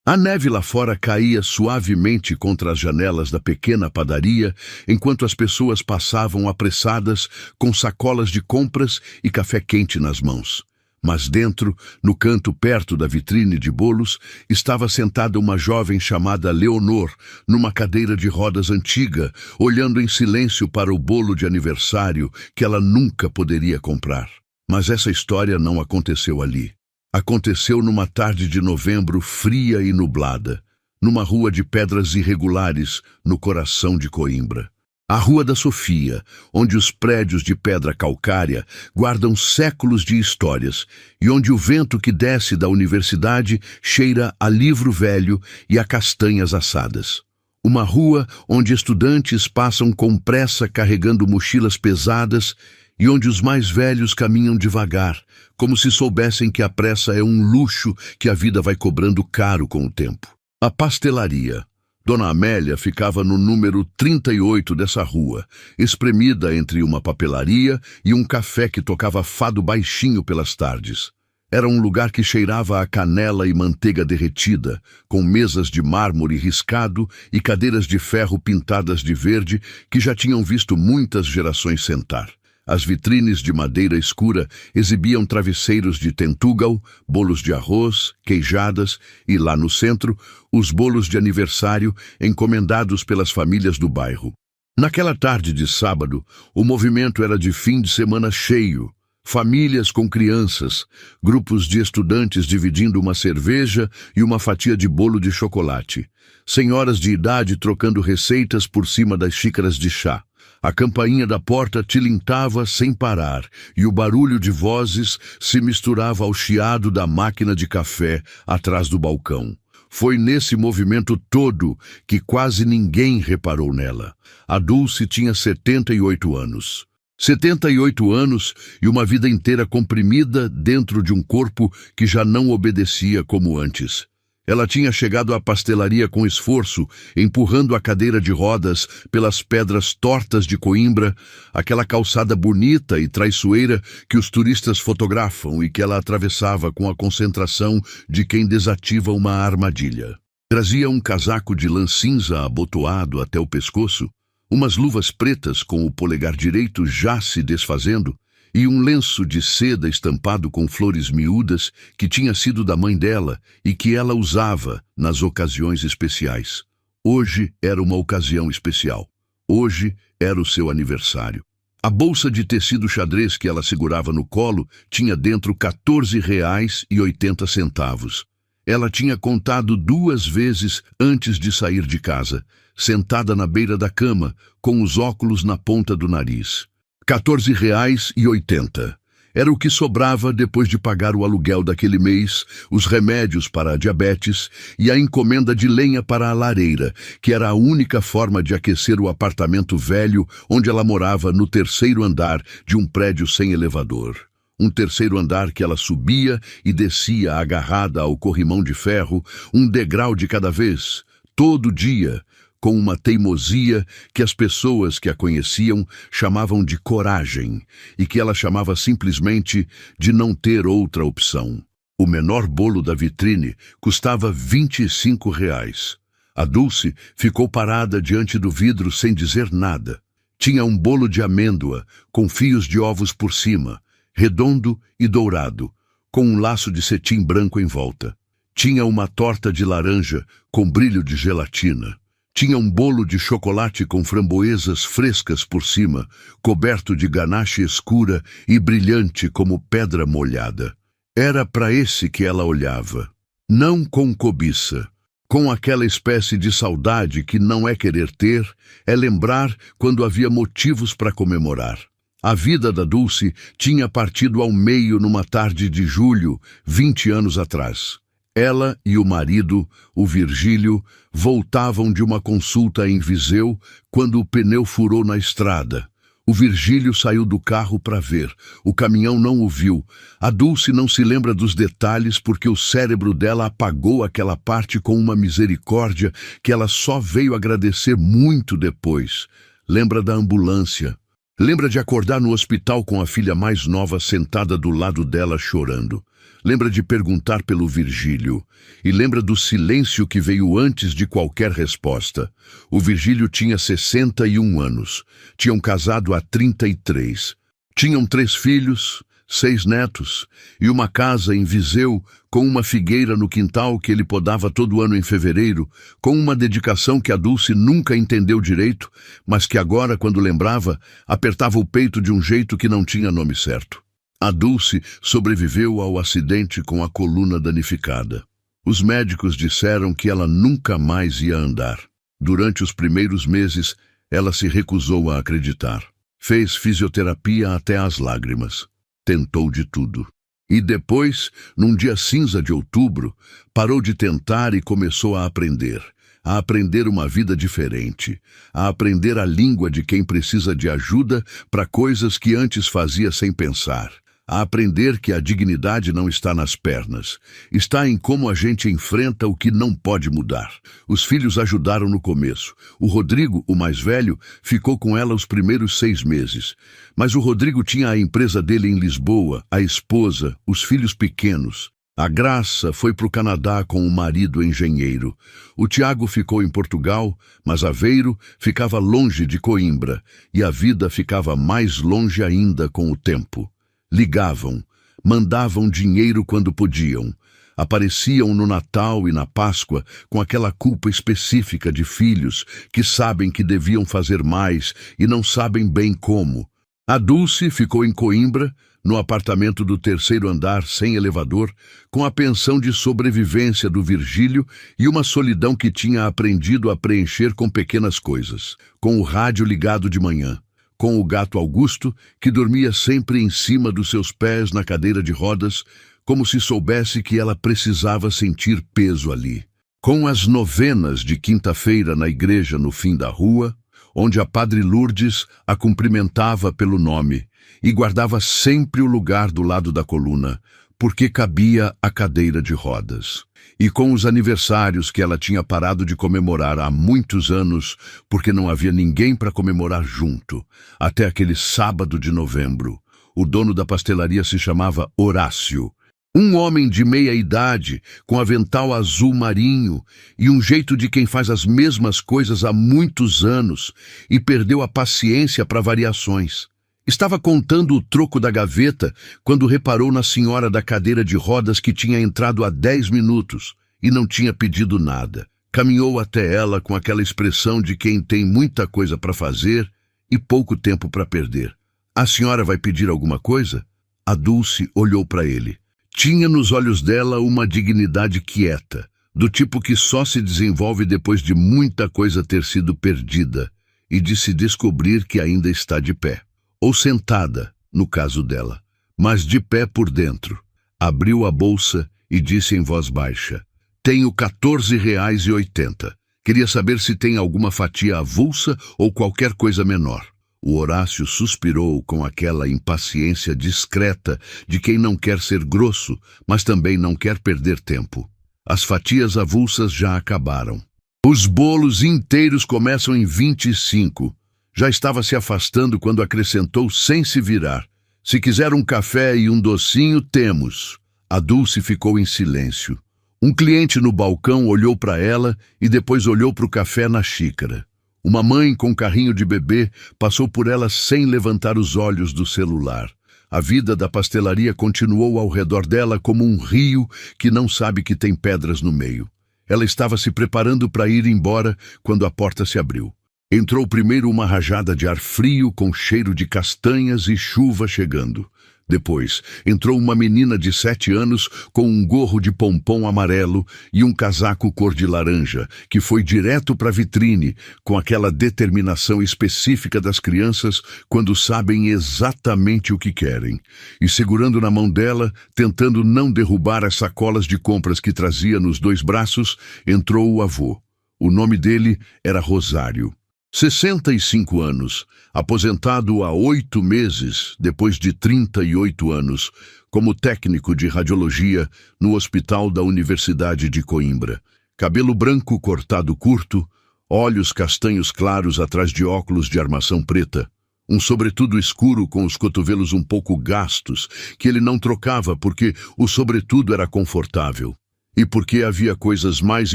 A neve lá fora caía suavemente contra as janelas da pequena padaria, enquanto as pessoas passavam apressadas com sacolas de compras e café quente nas mãos. Mas dentro, no canto perto da vitrine de bolos, estava sentada uma jovem chamada Leonor, numa cadeira de rodas antiga, olhando em silêncio para o bolo de aniversário que ela nunca poderia comprar. Mas essa história não aconteceu ali. Aconteceu numa tarde de novembro fria e nublada, numa rua de pedras irregulares no coração de Coimbra. A Rua da Sofia, onde os prédios de pedra calcária guardam séculos de histórias e onde o vento que desce da universidade cheira a livro velho e a castanhas assadas. Uma rua onde estudantes passam com pressa carregando mochilas pesadas e onde os mais velhos caminham devagar, como se soubessem que a pressa é um luxo que a vida vai cobrando caro com o tempo. A pastelaria Dona Amélia ficava no número 38 dessa rua, espremida entre uma papelaria e um café que tocava fado baixinho pelas tardes. Era um lugar que cheirava a canela e manteiga derretida, com mesas de mármore riscado e cadeiras de ferro pintadas de verde que já tinham visto muitas gerações sentar. As vitrines de madeira escura exibiam travesseiros de tentúgal, bolos de arroz, queijadas e, lá no centro, os bolos de aniversário encomendados pelas famílias do bairro. Naquela tarde de sábado, o movimento era de fim de semana cheio. Famílias com crianças, grupos de estudantes dividindo uma cerveja e uma fatia de bolo de chocolate, senhoras de idade trocando receitas por cima das xícaras de chá. A campainha da porta tilintava sem parar e o barulho de vozes se misturava ao chiado da máquina de café atrás do balcão. Foi nesse movimento todo que quase ninguém reparou nela. A Dulce tinha 78 anos. 78 anos e uma vida inteira comprimida dentro de um corpo que já não obedecia como antes. Ela tinha chegado à pastelaria com esforço, empurrando a cadeira de rodas pelas pedras tortas de Coimbra, aquela calçada bonita e traiçoeira que os turistas fotografam e que ela atravessava com a concentração de quem desativa uma armadilha. Trazia um casaco de lã cinza abotoado até o pescoço, umas luvas pretas com o polegar direito já se desfazendo, e um lenço de seda estampado com flores miúdas que tinha sido da mãe dela e que ela usava nas ocasiões especiais. Hoje era uma ocasião especial. Hoje era o seu aniversário. A bolsa de tecido xadrez que ela segurava no colo tinha dentro R$14,80. Ela tinha contado 2 vezes antes de sair de casa, sentada na beira da cama, com os óculos na ponta do nariz. R$14,80. Era o que sobrava depois de pagar o aluguel daquele mês, os remédios para a diabetes e a encomenda de lenha para a lareira, que era a única forma de aquecer o apartamento velho onde ela morava no 3º andar de um prédio sem elevador. Um 3º andar que ela subia e descia agarrada ao corrimão de ferro, um degrau de cada vez, todo dia, com uma teimosia que as pessoas que a conheciam chamavam de coragem e que ela chamava simplesmente de não ter outra opção. O menor bolo da vitrine custava R$25. A Dulce ficou parada diante do vidro sem dizer nada. Tinha um bolo de amêndoa com fios de ovos por cima, redondo e dourado, com um laço de cetim branco em volta. Tinha uma torta de laranja com brilho de gelatina. Tinha um bolo de chocolate com framboesas frescas por cima, coberto de ganache escura e brilhante como pedra molhada. Era para esse que ela olhava. Não com cobiça, com aquela espécie de saudade que não é querer ter, é lembrar quando havia motivos para comemorar. A vida da Dulce tinha partido ao meio numa tarde de julho, 20 anos atrás. Ela e o marido, o Virgílio, voltavam de uma consulta em Viseu quando o pneu furou na estrada. O Virgílio saiu do carro para ver. O caminhão não o viu. A Dulce não se lembra dos detalhes porque o cérebro dela apagou aquela parte com uma misericórdia que ela só veio agradecer muito depois. Lembra da ambulância, Lembra de acordar no hospital com a filha mais nova sentada do lado dela chorando. Lembra de perguntar pelo Virgílio. E lembra do silêncio que veio antes de qualquer resposta. O Virgílio tinha 61 anos. Tinham casado há 33. Tinham 3 filhos, 6 netos e uma casa em Viseu com uma figueira no quintal que ele podava todo ano em fevereiro, com uma dedicação que a Dulce nunca entendeu direito, mas que agora, quando lembrava, apertava o peito de um jeito que não tinha nome certo. A Dulce sobreviveu ao acidente com a coluna danificada. Os médicos disseram que ela nunca mais ia andar. Durante os primeiros meses, ela se recusou a acreditar. Fez fisioterapia até às lágrimas. Tentou de tudo. E depois, num dia cinza de outubro, parou de tentar e começou a aprender uma vida diferente, a aprender a língua de quem precisa de ajuda para coisas que antes fazia sem pensar, a aprender que a dignidade não está nas pernas, está em como a gente enfrenta o que não pode mudar. Os filhos ajudaram no começo. O Rodrigo, o mais velho, ficou com ela os primeiros 6 meses. Mas o Rodrigo tinha a empresa dele em Lisboa, a esposa, os filhos pequenos. A Graça foi para o Canadá com o marido engenheiro. O Tiago ficou em Portugal, mas Aveiro ficava longe de Coimbra, e a vida ficava mais longe ainda com o tempo. Ligavam, mandavam dinheiro quando podiam, apareciam no Natal e na Páscoa com aquela culpa específica de filhos que sabem que deviam fazer mais e não sabem bem como. A Dulce ficou em Coimbra, no apartamento do 3º andar sem elevador, com a pensão de sobrevivência do Virgílio e uma solidão que tinha aprendido a preencher com pequenas coisas, com o rádio ligado de manhã, com o gato Augusto, que dormia sempre em cima dos seus pés na cadeira de rodas, como se soubesse que ela precisava sentir peso ali. Com as novenas de quinta-feira na igreja no fim da rua, onde a Padre Lourdes a cumprimentava pelo nome e guardava sempre o lugar do lado da coluna, porque cabia a cadeira de rodas. E com os aniversários que ela tinha parado de comemorar há muitos anos, porque não havia ninguém para comemorar junto, até aquele sábado de novembro. O dono da pastelaria se chamava Horácio. Um homem de meia idade, com avental azul marinho e um jeito de quem faz as mesmas coisas há muitos anos e perdeu a paciência para variações. Estava contando o troco da gaveta quando reparou na senhora da cadeira de rodas que tinha entrado há 10 minutos e não tinha pedido nada. Caminhou até ela com aquela expressão de quem tem muita coisa para fazer e pouco tempo para perder. A senhora vai pedir alguma coisa? A Dulce olhou para ele. Tinha nos olhos dela uma dignidade quieta, do tipo que só se desenvolve depois de muita coisa ter sido perdida e de se descobrir que ainda está de pé. Ou sentada, no caso dela, mas de pé por dentro. Abriu a bolsa e disse em voz baixa: "Tenho R$14,80. Queria saber se tem alguma fatia avulsa ou qualquer coisa menor." O Horácio suspirou com aquela impaciência discreta de quem não quer ser grosso, mas também não quer perder tempo. As fatias avulsas já acabaram. Os bolos inteiros começam em 25. Já estava se afastando quando acrescentou sem se virar: "Se quiser um café e um docinho, temos." A Dulce ficou em silêncio. Um cliente no balcão olhou para ela e depois olhou para o café na xícara. Uma mãe com carrinho de bebê passou por ela sem levantar os olhos do celular. A vida da pastelaria continuou ao redor dela como um rio que não sabe que tem pedras no meio. Ela estava se preparando para ir embora quando a porta se abriu. Entrou primeiro uma rajada de ar frio com cheiro de castanhas e chuva chegando. Depois, entrou uma menina de 7 anos com um gorro de pompom amarelo e um casaco cor de laranja, que foi direto para a vitrine, com aquela determinação específica das crianças quando sabem exatamente o que querem. E segurando na mão dela, tentando não derrubar as sacolas de compras que trazia nos 2 braços, entrou o avô. O nome dele era Rosário. 65 anos, aposentado há 8 meses, depois de 38 anos, como técnico de radiologia no Hospital da Universidade de Coimbra. Cabelo branco cortado curto, olhos castanhos claros atrás de óculos de armação preta. Um sobretudo escuro com os cotovelos um pouco gastos, que ele não trocava porque o sobretudo era confortável e porque havia coisas mais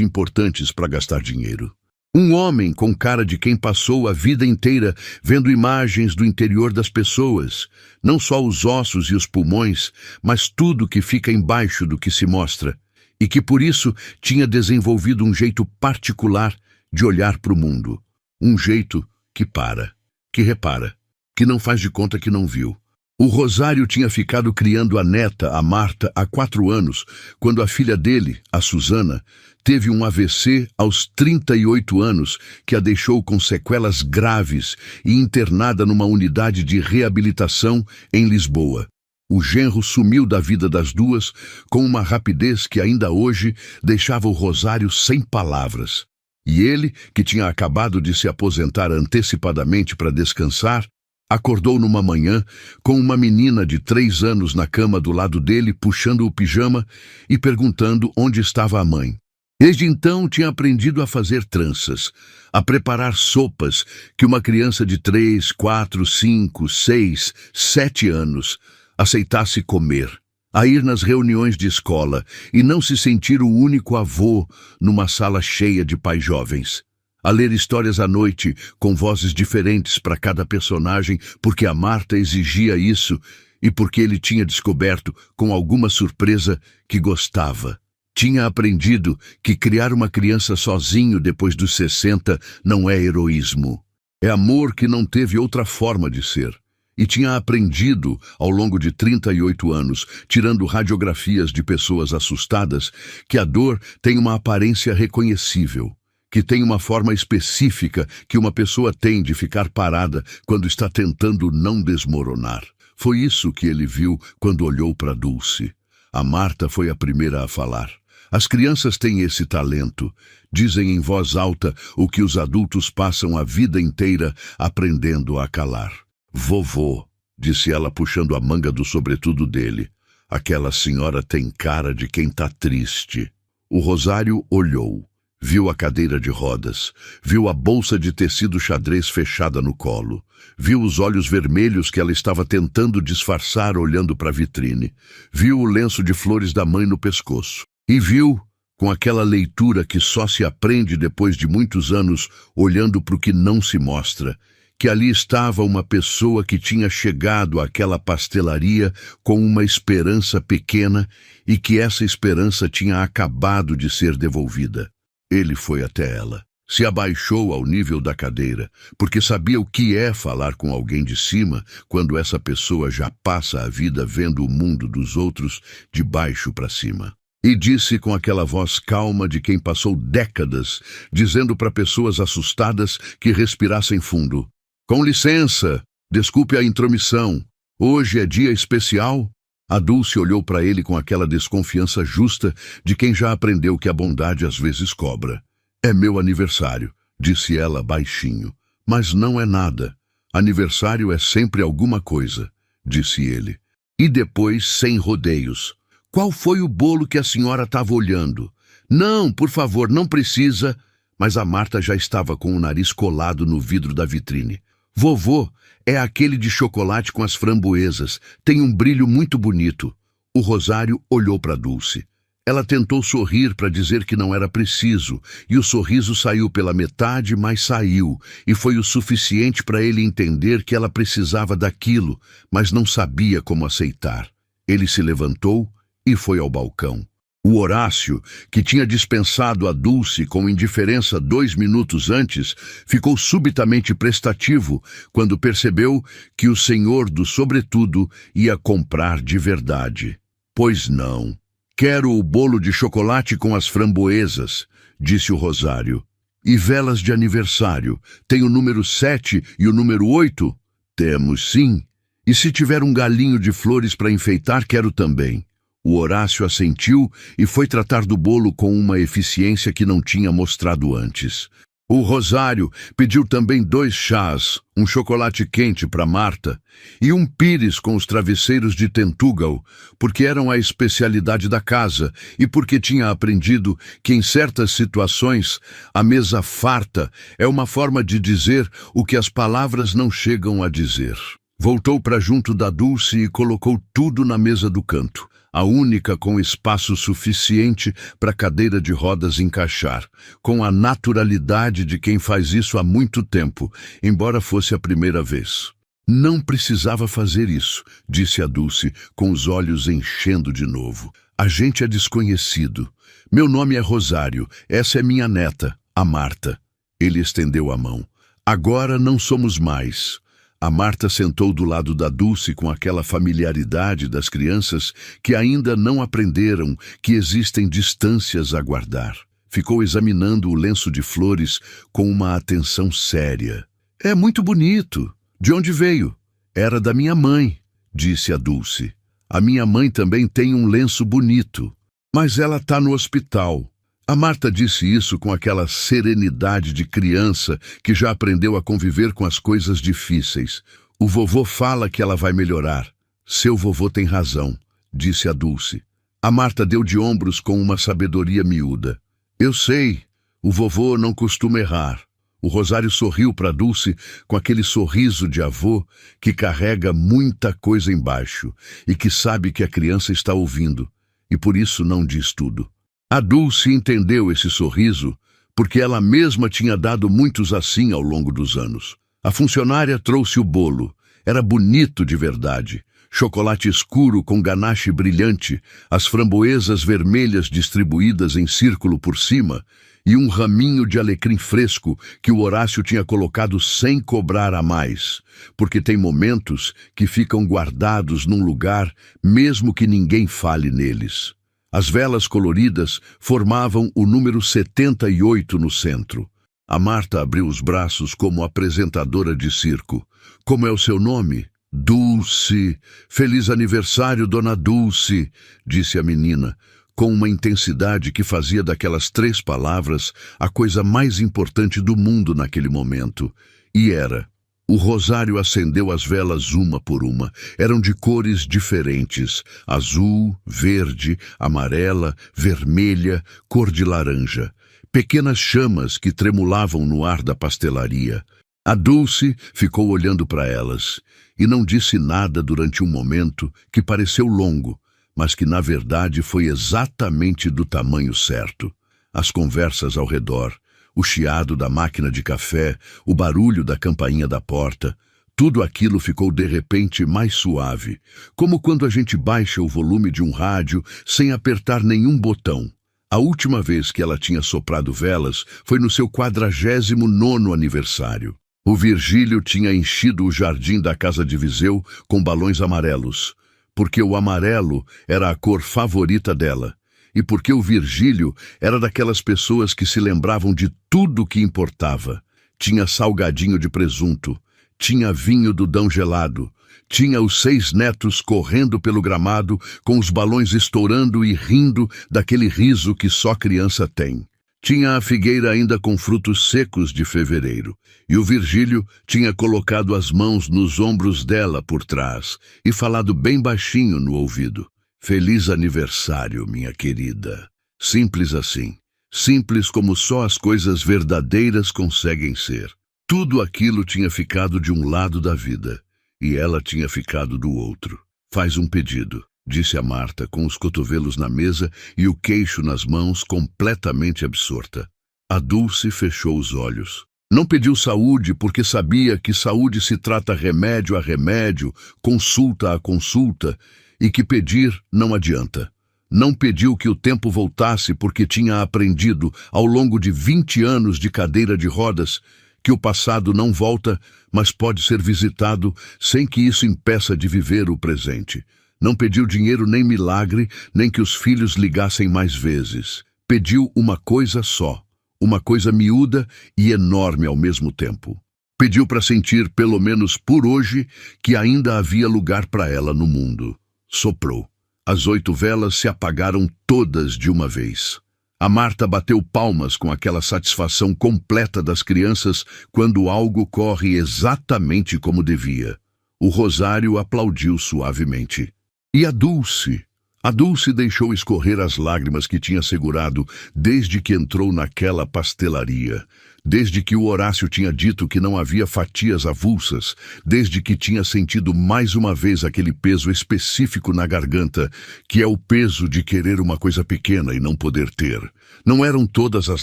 importantes para gastar dinheiro. Um homem com cara de quem passou a vida inteira vendo imagens do interior das pessoas, não só os ossos e os pulmões, mas tudo que fica embaixo do que se mostra, e que por isso tinha desenvolvido um jeito particular de olhar para o mundo. Um jeito que para, que repara, que não faz de conta que não viu. O Rosário tinha ficado criando a neta, a Marta, há 4 anos, quando a filha dele, a Susana, teve um AVC aos 38 anos que a deixou com sequelas graves e internada numa unidade de reabilitação em Lisboa. O genro sumiu da vida das duas com uma rapidez que ainda hoje deixava o Rosário sem palavras. E ele, que tinha acabado de se aposentar antecipadamente para descansar, acordou numa manhã com uma menina de 3 anos na cama do lado dele, puxando o pijama e perguntando onde estava a mãe. Desde então tinha aprendido a fazer tranças, a preparar sopas que uma criança de 3, 4, 5, 6, 7 anos aceitasse comer, a ir nas reuniões de escola e não se sentir o único avô numa sala cheia de pais jovens. A ler histórias à noite com vozes diferentes para cada personagem, porque a Marta exigia isso e porque ele tinha descoberto, com alguma surpresa, que gostava. Tinha aprendido que criar uma criança sozinho depois dos 60 não é heroísmo. É amor que não teve outra forma de ser. E tinha aprendido, ao longo de 38 anos, tirando radiografias de pessoas assustadas, que a dor tem uma aparência reconhecível, que tem uma forma específica que uma pessoa tem de ficar parada quando está tentando não desmoronar. Foi isso que ele viu quando olhou para Dulce. A Marta foi a primeira a falar. As crianças têm esse talento. Dizem em voz alta o que os adultos passam a vida inteira aprendendo a calar. Vovô, disse ela puxando a manga do sobretudo dele. Aquela senhora tem cara de quem tá triste. O Rosário olhou. Viu a cadeira de rodas, viu a bolsa de tecido xadrez fechada no colo, viu os olhos vermelhos que ela estava tentando disfarçar olhando para a vitrine, viu o lenço de flores da mãe no pescoço e viu, com aquela leitura que só se aprende depois de muitos anos olhando para o que não se mostra, que ali estava uma pessoa que tinha chegado àquela pastelaria com uma esperança pequena e que essa esperança tinha acabado de ser devolvida. Ele foi até ela, se abaixou ao nível da cadeira, porque sabia o que é falar com alguém de cima quando essa pessoa já passa a vida vendo o mundo dos outros de baixo para cima. E disse com aquela voz calma de quem passou décadas dizendo para pessoas assustadas que respirassem fundo: "Com licença, desculpe a intromissão. Hoje é dia especial?" A Dulce olhou para ele com aquela desconfiança justa de quem já aprendeu que a bondade às vezes cobra. "É meu aniversário", disse ela baixinho. "Mas não é nada. Aniversário é sempre alguma coisa", disse ele. E depois, sem rodeios: "Qual foi o bolo que a senhora estava olhando?" "Não, por favor, não precisa." Mas a Marta já estava com o nariz colado no vidro da vitrine. "Vovô, é aquele de chocolate com as framboesas. Tem um brilho muito bonito." O Rosário olhou para Dulce. Ela tentou sorrir para dizer que não era preciso, e o sorriso saiu pela metade, mas saiu, e foi o suficiente para ele entender que ela precisava daquilo, mas não sabia como aceitar. Ele se levantou e foi ao balcão. O Horácio, que tinha dispensado a Dulce com indiferença 2 minutos antes, ficou subitamente prestativo quando percebeu que o senhor do sobretudo ia comprar de verdade. "Pois não. Quero o bolo de chocolate com as framboesas", disse o Rosário. "E velas de aniversário? Tem o número 7 e o número 8? "Temos sim. E se tiver um galinho de flores para enfeitar, quero também." O Horácio assentiu e foi tratar do bolo com uma eficiência que não tinha mostrado antes. O Rosário pediu também 2 chás, um chocolate quente para Marta e um pires com os travesseiros de Tentugal, porque eram a especialidade da casa e porque tinha aprendido que em certas situações a mesa farta é uma forma de dizer o que as palavras não chegam a dizer. Voltou para junto da Dulce e colocou tudo na mesa do canto, a única com espaço suficiente para a cadeira de rodas encaixar, com a naturalidade de quem faz isso há muito tempo, embora fosse a primeira vez. Não precisava fazer isso, disse a Dulce, com os olhos enchendo de novo. A gente é desconhecido. Meu nome é Rosário, essa é minha neta, a Marta. Ele estendeu a mão. Agora não somos mais. A Marta sentou do lado da Dulce com aquela familiaridade das crianças que ainda não aprenderam que existem distâncias a guardar. Ficou examinando o lenço de flores com uma atenção séria. É muito bonito. De onde veio? Era da minha mãe, disse a Dulce. A minha mãe também tem um lenço bonito, mas ela está no hospital. A Marta disse isso com aquela serenidade de criança que já aprendeu a conviver com as coisas difíceis. O vovô fala que ela vai melhorar. Seu vovô tem razão, disse a Dulce. A Marta deu de ombros com uma sabedoria miúda. Eu sei, o vovô não costuma errar. O Rosário sorriu para Dulce com aquele sorriso de avô que carrega muita coisa embaixo e que sabe que a criança está ouvindo, e por isso não diz tudo. A Dulce entendeu esse sorriso porque ela mesma tinha dado muitos assim ao longo dos anos. A funcionária trouxe o bolo. Era bonito de verdade. Chocolate escuro com ganache brilhante, as framboesas vermelhas distribuídas em círculo por cima e um raminho de alecrim fresco que o Horácio tinha colocado sem cobrar a mais, porque tem momentos que ficam guardados num lugar mesmo que ninguém fale neles. As velas coloridas formavam o número 78 no centro. A Marta abriu os braços como apresentadora de circo. Como é o seu nome? Dulce. Feliz aniversário, dona Dulce, disse a menina, com uma intensidade que fazia daquelas 3 palavras a coisa mais importante do mundo naquele momento. E era. O Rosário acendeu as velas uma por uma. Eram de cores diferentes: azul, verde, amarela, vermelha, cor de laranja. Pequenas chamas que tremulavam no ar da pastelaria. A Dulce ficou olhando para elas e não disse nada durante um momento que pareceu longo, mas que na verdade foi exatamente do tamanho certo. As conversas ao redor, o chiado da máquina de café, o barulho da campainha da porta, tudo aquilo ficou de repente mais suave, como quando a gente baixa o volume de um rádio sem apertar nenhum botão. A última vez que ela tinha soprado velas foi no seu 49º aniversário. O Virgílio tinha enchido o jardim da casa de Viseu com balões amarelos, porque o amarelo era a cor favorita dela. E porque o Virgílio era daquelas pessoas que se lembravam de tudo que importava. Tinha salgadinho de presunto, tinha vinho do Dão gelado, tinha os 6 netos correndo pelo gramado com os balões estourando e rindo daquele riso que só criança tem. Tinha a figueira ainda com frutos secos de fevereiro, e o Virgílio tinha colocado as mãos nos ombros dela por trás e falado bem baixinho no ouvido. Feliz aniversário, minha querida. Simples assim. Simples como só as coisas verdadeiras conseguem ser. Tudo aquilo tinha ficado de um lado da vida, e ela tinha ficado do outro. Faz um pedido, disse a Marta, com os cotovelos na mesa e o queixo nas mãos, completamente absorta. A Dulce fechou os olhos. Não pediu saúde porque sabia que saúde se trata remédio a remédio, consulta a consulta, e que pedir não adianta. Não pediu que o tempo voltasse porque tinha aprendido, ao longo de 20 anos de cadeira de rodas, que o passado não volta, mas pode ser visitado sem que isso impeça de viver o presente. Não pediu dinheiro nem milagre, nem que os filhos ligassem mais vezes. Pediu uma coisa só, uma coisa miúda e enorme ao mesmo tempo. Pediu para sentir, pelo menos por hoje, que ainda havia lugar para ela no mundo. Soprou. As 8 velas se apagaram todas de uma vez. A Marta bateu palmas com aquela satisfação completa das crianças quando algo corre exatamente como devia. O Rosário aplaudiu suavemente. E a Dulce? A Dulce deixou escorrer as lágrimas que tinha segurado desde que entrou naquela pastelaria, desde que o Horácio tinha dito que não havia fatias avulsas, desde que tinha sentido mais uma vez aquele peso específico na garganta, que é o peso de querer uma coisa pequena e não poder ter. Não eram todas as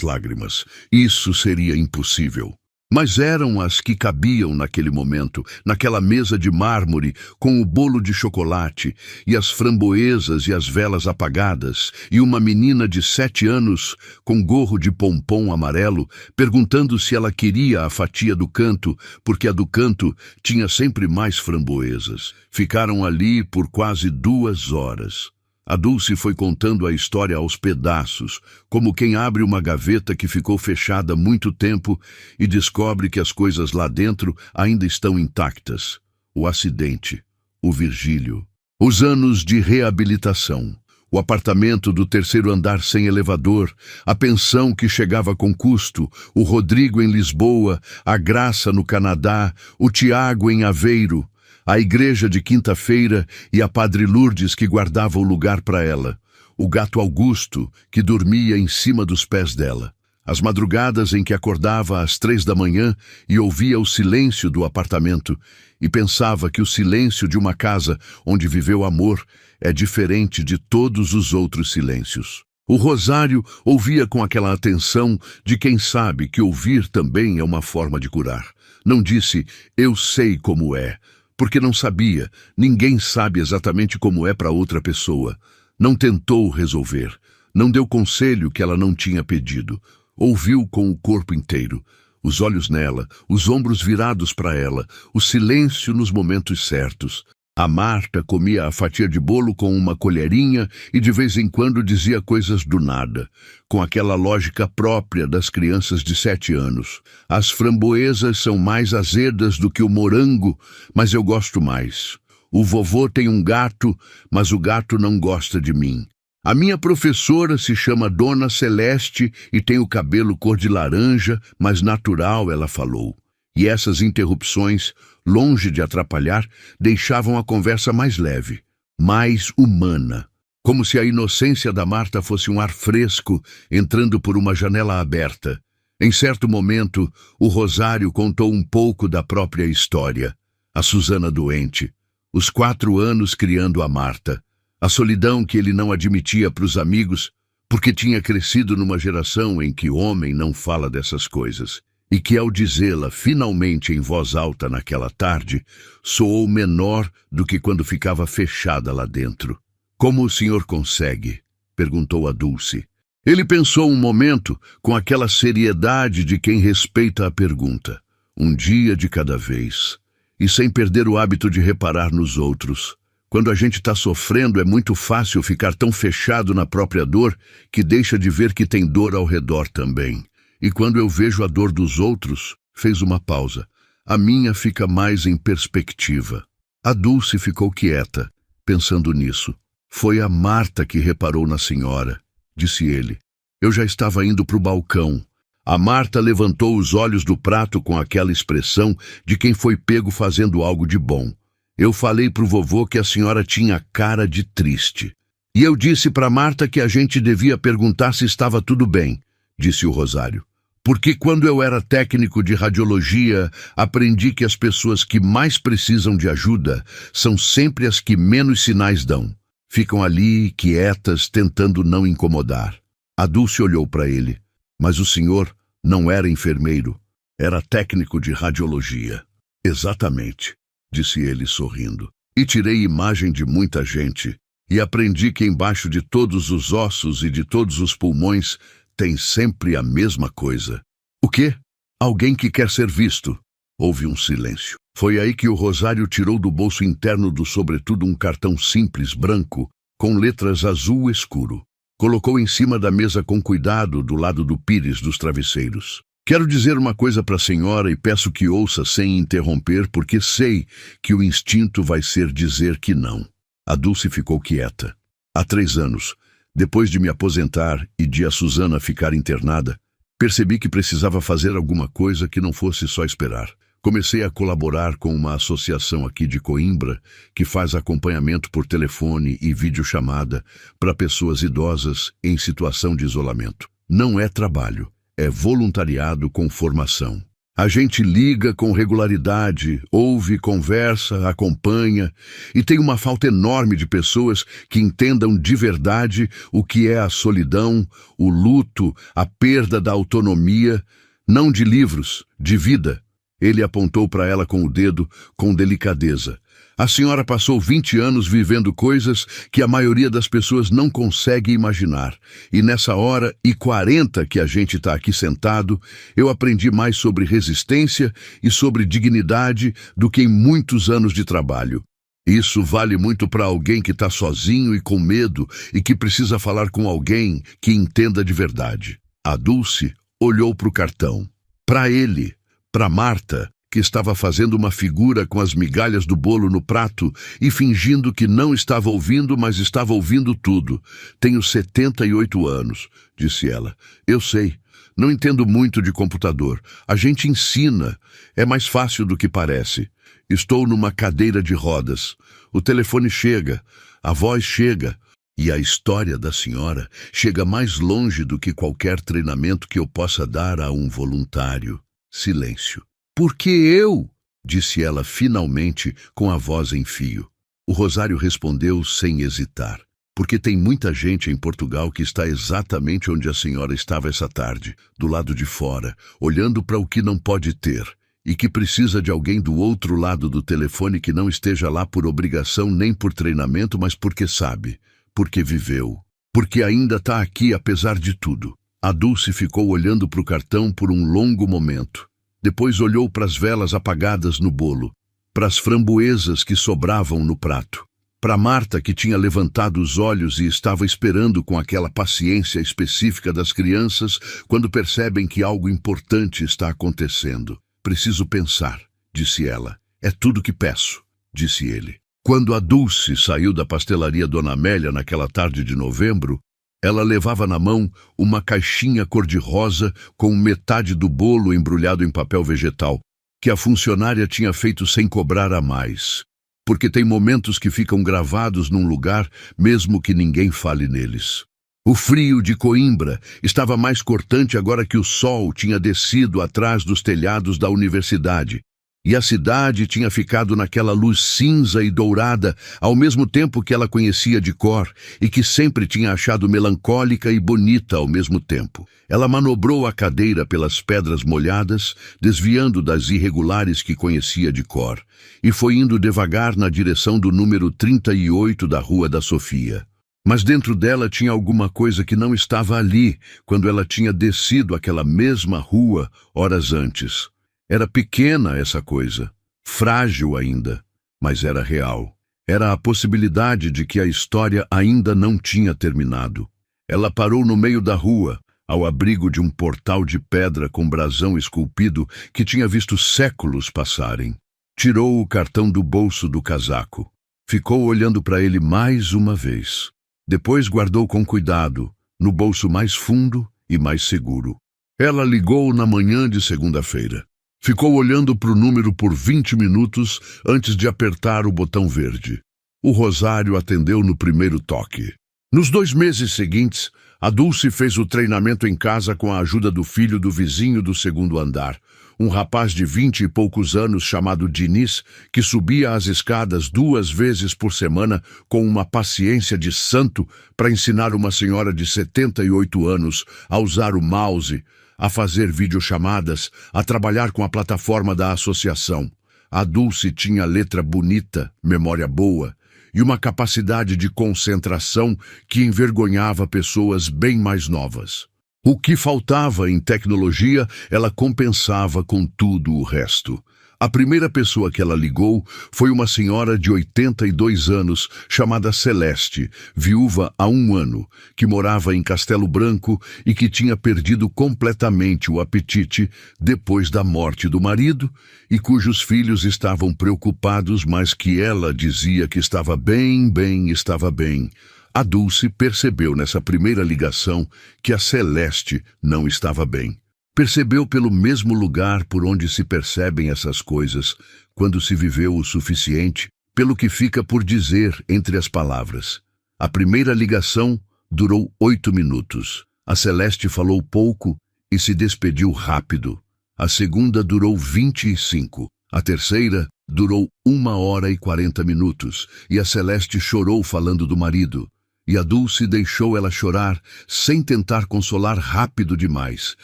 lágrimas, isso seria impossível. Mas eram as que cabiam naquele momento, naquela mesa de mármore, com o bolo de chocolate, e as framboesas e as velas apagadas, e uma menina de 7 anos, com gorro de pompom amarelo, perguntando se ela queria a fatia do canto, porque a do canto tinha sempre mais framboesas. Ficaram ali por quase 2 horas. A Dulce foi contando a história aos pedaços, como quem abre uma gaveta que ficou fechada há muito tempo e descobre que as coisas lá dentro ainda estão intactas. O acidente, o Virgílio, os anos de reabilitação, o apartamento do 3º andar sem elevador, a pensão que chegava com custo, o Rodrigo em Lisboa, a Graça no Canadá, o Tiago em Aveiro, a igreja de quinta-feira e a Padre Lourdes que guardava o lugar para ela, o gato Augusto que dormia em cima dos pés dela, as madrugadas em que acordava às 3 da manhã e ouvia o silêncio do apartamento e pensava que o silêncio de uma casa onde viveu amor é diferente de todos os outros silêncios. O Rosário ouvia com aquela atenção de quem sabe que ouvir também é uma forma de curar. Não disse, eu sei como é, porque não sabia, ninguém sabe exatamente como é para outra pessoa. Não tentou resolver, não deu conselho que ela não tinha pedido. Ouviu com o corpo inteiro, os olhos nela, os ombros virados para ela, o silêncio nos momentos certos. A Marta comia a fatia de bolo com uma colherinha e de vez em quando dizia coisas do nada, com aquela lógica própria das crianças de 7 anos. As framboesas são mais azedas do que o morango, mas eu gosto mais. O vovô tem um gato, mas o gato não gosta de mim. A minha professora se chama Dona Celeste e tem o cabelo cor de laranja, mas natural, ela falou. E essas interrupções, longe de atrapalhar, deixavam a conversa mais leve, mais humana, como se a inocência da Marta fosse um ar fresco entrando por uma janela aberta. Em certo momento, o Rosário contou um pouco da própria história. A Susana doente, os 4 anos criando a Marta, a solidão que ele não admitia para os amigos, porque tinha crescido numa geração em que homem não fala dessas coisas. E que ao dizê-la finalmente em voz alta naquela tarde, soou menor do que quando ficava fechada lá dentro. Como o senhor consegue? Perguntou a Dulce. Ele pensou um momento com aquela seriedade de quem respeita a pergunta. Um dia de cada vez. E sem perder o hábito de reparar nos outros. Quando a gente está sofrendo é muito fácil ficar tão fechado na própria dor que deixa de ver que tem dor ao redor também. E quando eu vejo a dor dos outros, fez uma pausa. A minha fica mais em perspectiva. A Dulce ficou quieta, pensando nisso. Foi a Marta que reparou na senhora, disse ele. Eu já estava indo para o balcão. A Marta levantou os olhos do prato com aquela expressão de quem foi pego fazendo algo de bom. Eu falei pro vovô que a senhora tinha cara de triste. E eu disse para Marta que a gente devia perguntar se estava tudo bem, disse o Rosário. Porque quando eu era técnico de radiologia, aprendi que as pessoas que mais precisam de ajuda são sempre as que menos sinais dão. Ficam ali, quietas, tentando não incomodar. A Dulce olhou para ele. Mas o senhor não era enfermeiro, era técnico de radiologia. Exatamente, disse ele sorrindo. E tirei imagem de muita gente. E aprendi que embaixo de todos os ossos e de todos os pulmões tem sempre a mesma coisa. O quê? Alguém que quer ser visto. Houve um silêncio. Foi aí que o Rosário tirou do bolso interno do sobretudo um cartão simples, branco, com letras azul escuro. Colocou em cima da mesa com cuidado, do lado do pires dos travesseiros. Quero dizer uma coisa para a senhora e peço que ouça sem interromper, porque sei que o instinto vai ser dizer que não. A Dulce ficou quieta. Há 3 anos, Depois de me aposentar e de a Susana ficar internada, percebi que precisava fazer alguma coisa que não fosse só esperar. Comecei a colaborar com uma associação aqui de Coimbra que faz acompanhamento por telefone e videochamada para pessoas idosas em situação de isolamento. Não é trabalho, é voluntariado com formação. A gente liga com regularidade, ouve, conversa, acompanha, e tem uma falta enorme de pessoas que entendam de verdade o que é a solidão, o luto, a perda da autonomia, não de livros, de vida. Ele apontou para ela com o dedo, com delicadeza. A senhora passou 20 anos vivendo coisas que a maioria das pessoas não consegue imaginar. E nessa hora e 40 que a gente está aqui sentado, eu aprendi mais sobre resistência e sobre dignidade do que em muitos anos de trabalho. Isso vale muito para alguém que está sozinho e com medo e que precisa falar com alguém que entenda de verdade. A Dulce olhou para o cartão. Para ele, para Marta, que estava fazendo uma figura com as migalhas do bolo no prato e fingindo que não estava ouvindo, mas estava ouvindo tudo. Tenho 78 anos, disse ela. Eu sei. Não entendo muito de computador. A gente ensina. É mais fácil do que parece. Estou numa cadeira de rodas. O telefone chega. A voz chega. E a história da senhora chega mais longe do que qualquer treinamento que eu possa dar a um voluntário. Silêncio. Por que eu? Disse ela finalmente com a voz em fio. O Rosário respondeu sem hesitar. Porque tem muita gente em Portugal que está exatamente onde a senhora estava essa tarde, do lado de fora, olhando para o que não pode ter, e que precisa de alguém do outro lado do telefone que não esteja lá por obrigação nem por treinamento, mas porque sabe, porque viveu, porque ainda está aqui apesar de tudo. A Dulce ficou olhando para o cartão por um longo momento. Depois olhou para as velas apagadas no bolo, para as framboesas que sobravam no prato, para Marta que tinha levantado os olhos e estava esperando com aquela paciência específica das crianças quando percebem que algo importante está acontecendo. Preciso pensar, disse ela. É tudo que peço, disse ele. Quando a Dulce saiu da pastelaria Dona Amélia naquela tarde de novembro, ela levava na mão uma caixinha cor-de-rosa com metade do bolo embrulhado em papel vegetal, que a funcionária tinha feito sem cobrar a mais. Porque tem momentos que ficam gravados num lugar, mesmo que ninguém fale neles. O frio de Coimbra estava mais cortante agora que o sol tinha descido atrás dos telhados da universidade. E a cidade tinha ficado naquela luz cinza e dourada, ao mesmo tempo que ela conhecia de cor e que sempre tinha achado melancólica e bonita ao mesmo tempo. Ela manobrou a cadeira pelas pedras molhadas, desviando das irregulares que conhecia de cor, e foi indo devagar na direção do número 38 da Rua da Sofia. Mas dentro dela tinha alguma coisa que não estava ali quando ela tinha descido aquela mesma rua horas antes. Era pequena essa coisa, frágil ainda, mas era real. Era a possibilidade de que a história ainda não tinha terminado. Ela parou no meio da rua, ao abrigo de um portal de pedra com brasão esculpido que tinha visto séculos passarem. Tirou o cartão do bolso do casaco. Ficou olhando para ele mais uma vez. Depois guardou com cuidado, no bolso mais fundo e mais seguro. Ela ligou na manhã de segunda-feira. Ficou olhando para o número por 20 minutos antes de apertar o botão verde. O Rosário atendeu no primeiro toque. Nos 2 meses seguintes, a Dulce fez o treinamento em casa com a ajuda do filho do vizinho do segundo andar, um rapaz de 20 e poucos anos chamado Diniz, que subia as escadas 2 vezes por semana com uma paciência de santo para ensinar uma senhora de 78 anos a usar o mouse, a fazer videochamadas, a trabalhar com a plataforma da associação. A Dulce tinha letra bonita, memória boa e uma capacidade de concentração que envergonhava pessoas bem mais novas. O que faltava em tecnologia, ela compensava com tudo o resto. A primeira pessoa que ela ligou foi uma senhora de 82 anos, chamada Celeste, viúva há 1 ano, que morava em Castelo Branco e que tinha perdido completamente o apetite depois da morte do marido e cujos filhos estavam preocupados, mas que ela dizia que estava bem, estava bem. A Dulce percebeu nessa primeira ligação que a Celeste não estava bem. Percebeu pelo mesmo lugar por onde se percebem essas coisas, quando se viveu o suficiente, pelo que fica por dizer entre as palavras. A primeira ligação durou 8 minutos. A Celeste falou pouco e se despediu rápido. A segunda durou 25. A terceira durou 1 hora e 40 minutos, e a Celeste chorou falando do marido. E a Dulce deixou ela chorar sem tentar consolar rápido demais,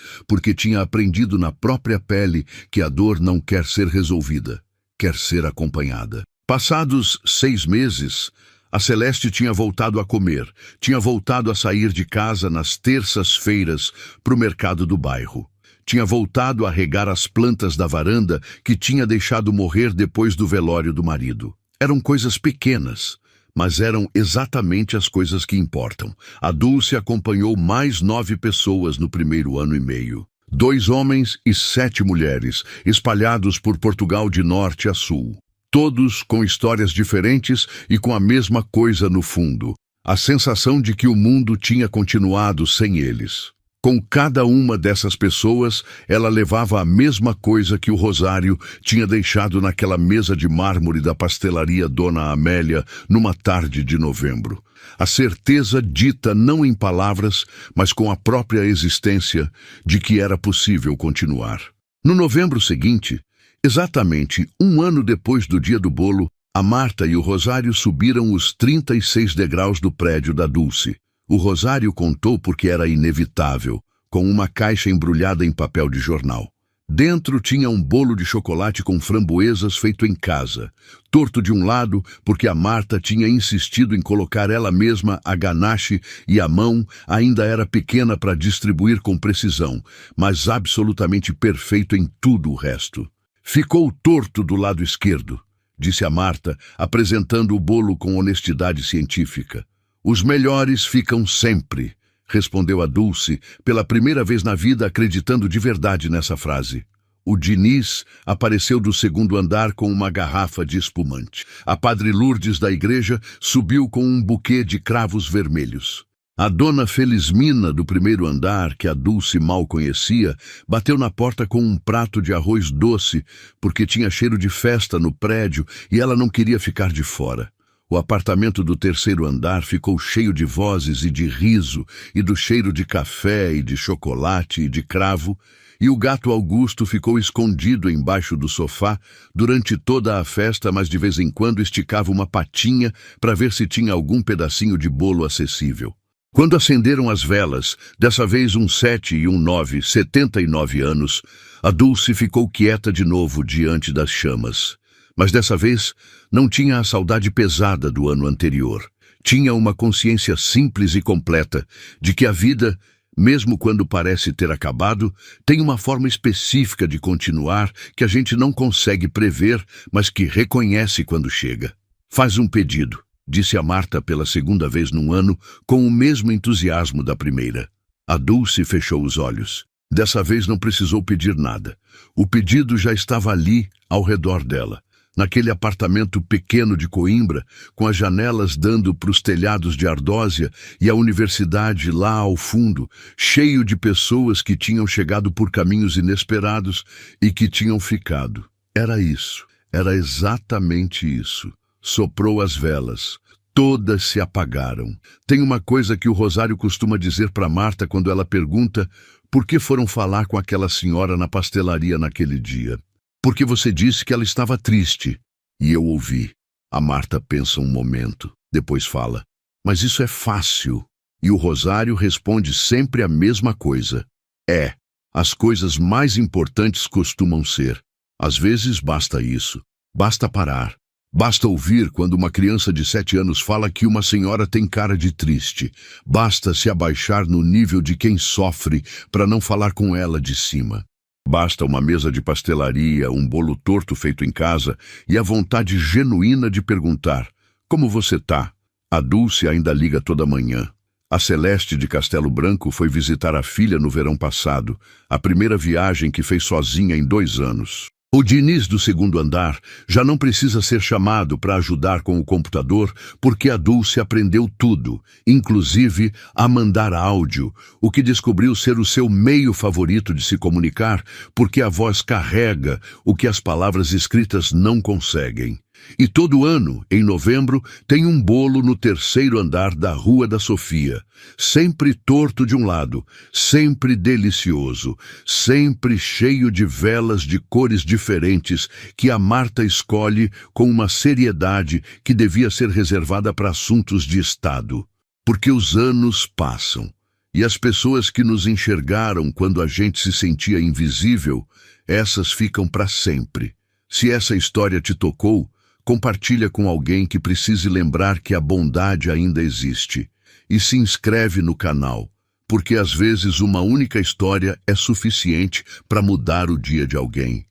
porque tinha aprendido na própria pele que a dor não quer ser resolvida, quer ser acompanhada. Passados 6 meses, a Celeste tinha voltado a comer, tinha voltado a sair de casa nas terças-feiras para o mercado do bairro. Tinha voltado a regar as plantas da varanda que tinha deixado morrer depois do velório do marido. Eram coisas pequenas, mas eram exatamente as coisas que importam. A Dulce acompanhou mais 9 pessoas no primeiro ano e meio. 2 homens e 7 mulheres, espalhados por Portugal de norte a sul. Todos com histórias diferentes e com a mesma coisa no fundo. A sensação de que o mundo tinha continuado sem eles. Com cada uma dessas pessoas, ela levava a mesma coisa que o Rosário tinha deixado naquela mesa de mármore da pastelaria Dona Amélia numa tarde de novembro. A certeza dita não em palavras, mas com a própria existência, de que era possível continuar. No novembro seguinte, exatamente 1 ano depois do dia do bolo, a Marta e o Rosário subiram os 36 degraus do prédio da Dulce. O Rosário contou porque era inevitável, com uma caixa embrulhada em papel de jornal. Dentro tinha um bolo de chocolate com framboesas feito em casa, torto de um lado porque a Marta tinha insistido em colocar ela mesma a ganache e a mão ainda era pequena para distribuir com precisão, mas absolutamente perfeito em tudo o resto. Ficou torto do lado esquerdo, disse a Marta, apresentando o bolo com honestidade científica. Os melhores ficam sempre, respondeu a Dulce, pela primeira vez na vida acreditando de verdade nessa frase. O Diniz apareceu do segundo andar com uma garrafa de espumante. A Padre Lourdes da igreja subiu com um buquê de cravos vermelhos. A dona Felismina do primeiro andar, que a Dulce mal conhecia, bateu na porta com um prato de arroz doce, porque tinha cheiro de festa no prédio e ela não queria ficar de fora. O apartamento do terceiro andar ficou cheio de vozes e de riso, e do cheiro de café e de chocolate e de cravo, e o gato Augusto ficou escondido embaixo do sofá durante toda a festa, mas de vez em quando esticava uma patinha para ver se tinha algum pedacinho de bolo acessível. Quando acenderam as velas, dessa vez um 7 e um 9, 79 anos, a Dulce ficou quieta de novo diante das chamas. Mas dessa vez não tinha a saudade pesada do ano anterior. Tinha uma consciência simples e completa de que a vida, mesmo quando parece ter acabado, tem uma forma específica de continuar que a gente não consegue prever, mas que reconhece quando chega. Faz um pedido, disse a Marta pela segunda vez num ano, com o mesmo entusiasmo da primeira. A Dulce fechou os olhos. Dessa vez não precisou pedir nada. O pedido já estava ali, ao redor dela. Naquele apartamento pequeno de Coimbra, com as janelas dando para os telhados de Ardósia e a universidade lá ao fundo, cheio de pessoas que tinham chegado por caminhos inesperados e que tinham ficado. Era isso, era exatamente isso. Soprou as velas. Todas se apagaram. Tem uma coisa que o Rosário costuma dizer para Marta quando ela pergunta por que foram falar com aquela senhora na pastelaria naquele dia. Porque você disse que ela estava triste. E eu ouvi. A Marta pensa um momento, depois fala. Mas isso é fácil. E o Rosário responde sempre a mesma coisa. É. As coisas mais importantes costumam ser. Às vezes basta isso. Basta parar. Basta ouvir quando uma criança de 7 anos fala que uma senhora tem cara de triste. Basta se abaixar no nível de quem sofre para não falar com ela de cima. Basta uma mesa de pastelaria, um bolo torto feito em casa e a vontade genuína de perguntar: como você tá? A Dulce ainda liga toda manhã. A Celeste de Castelo Branco foi visitar a filha no verão passado, a primeira viagem que fez sozinha em 2 anos. O Diniz do segundo andar já não precisa ser chamado para ajudar com o computador, porque a Dulce aprendeu tudo, inclusive a mandar áudio, o que descobriu ser o seu meio favorito de se comunicar, porque a voz carrega o que as palavras escritas não conseguem. E todo ano, em novembro, tem um bolo no terceiro andar da Rua da Sofia, sempre torto de um lado, sempre delicioso, sempre cheio de velas de cores diferentes que a Marta escolhe com uma seriedade que devia ser reservada para assuntos de Estado. Porque os anos passam, e as pessoas que nos enxergaram quando a gente se sentia invisível, essas ficam para sempre. Se essa história te tocou, compartilha com alguém que precise lembrar que a bondade ainda existe. E se inscreve no canal, porque às vezes uma única história é suficiente para mudar o dia de alguém.